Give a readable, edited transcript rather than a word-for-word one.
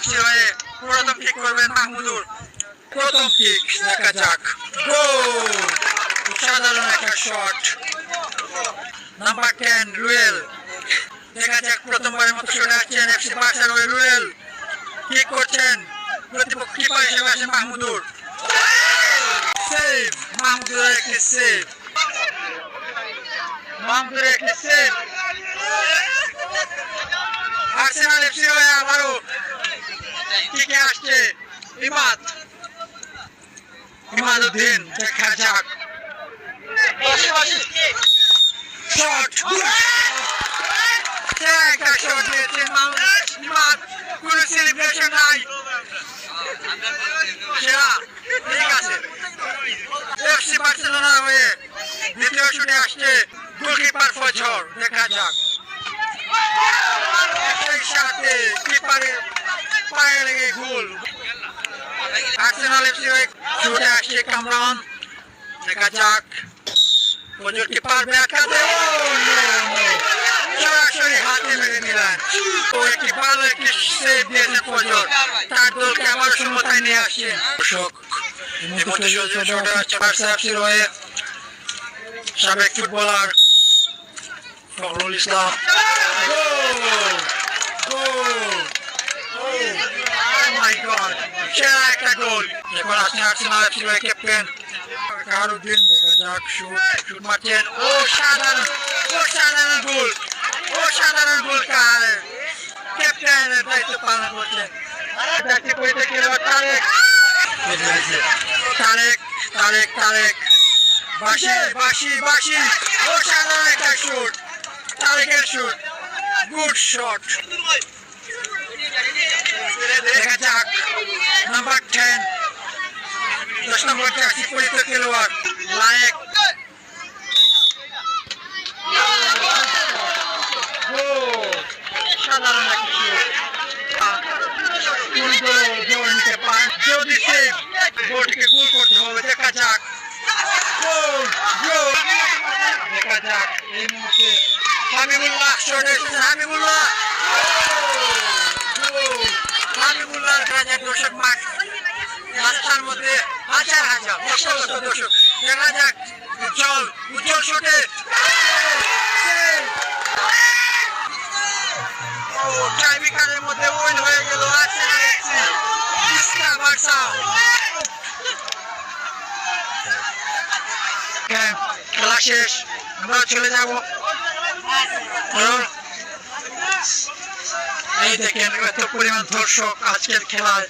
এফসির হয়ে প্রথম কিক করবেন মাহমুদুর। প্রথম কিক দেখা যাক, গোল! সাধারণ একটা শট। নাম্বার 10 রুয়েল, দেখা যাক প্রথমবারের মতো সরে আসছেন এফসি বার্সার হয়ে রুয়েল। কিক করছেন, প্রতিপক্ষ কিপার হিসেবে আসে মাহমুদুর। সেভ, মাহমুদুরের একটি সেভ, মাহমুদুরের একটি সেভ। আর্সেনাল এফসি হয়ে আবারও কিকে আসছে ইমাদউদ্দিন, দেখা যাক। শট, একটা শট দিয়েছে ইমাদ, কোনো সেলিব্রেশন নাই। সেরা, ঠিক আছে। এফসি বার্সেলোনা হয়ে দ্বিতীয় শুটে আসছে গোলকিপার ফজর, দেখা যাক। সেই সাথে কিপারের পায়ে লেগে গোল। আর্সেনাল এফসি হয়ে শুটে আসছে কামরান, দেখা যাক ফজর কি পারবে আটকাতে। সরাসরি হাতে মেরে নিলেন। তো একটি ভালো একটি সেভ দিয়েছেন ফজর, তার দলকে আবার সমতায় নিয়ে আসছেন। দর্শক, এই মুহূর্তে শুরু হচ্ছে বার্সা এফসির হয়ে সাবেক ফুটবলার ফখরুল ইসলাম। সেরা একটা গোল। এবার আসছেন আর্সেনাল এফসির হয়ে ক্যাপ্টেন কারুদ্দিন, দেখা যাক শুট মারছেন। অসাধারণ গোল, অসাধারণ গোল। ক্যাপ্টেনের দায়িত্ব পালন করছেন তারেক বাসি। অসাধারণ একটা শুট, তারেকের শুট, গুড শট। দেখা যাক নাম্বার 10, 10 নম্বর জার্সি পরিচিত খেলোয়াড় লায়েক। সাধারণ একটা শুট, গোলটিকে গোল করতে হবে। দেখা যাক, দেখা যাক এই মুহূর্তে হাবিবুল্লাহ শট এসেছে। হাবিবুল্লাহ দর্শক মাঠ রাস্তার মধ্যে হাজার দর্শক, দেখা যাক উজ্জ্বল শটে টাইব্রেকারের মধ্যে উইন হয়ে গেল আর্সেনাল এফসি। বার্সা খেলা শেষ, আমরা চলে যাব। এই দেখেন এত পরিমাণ দর্শক আজকের খেলায়।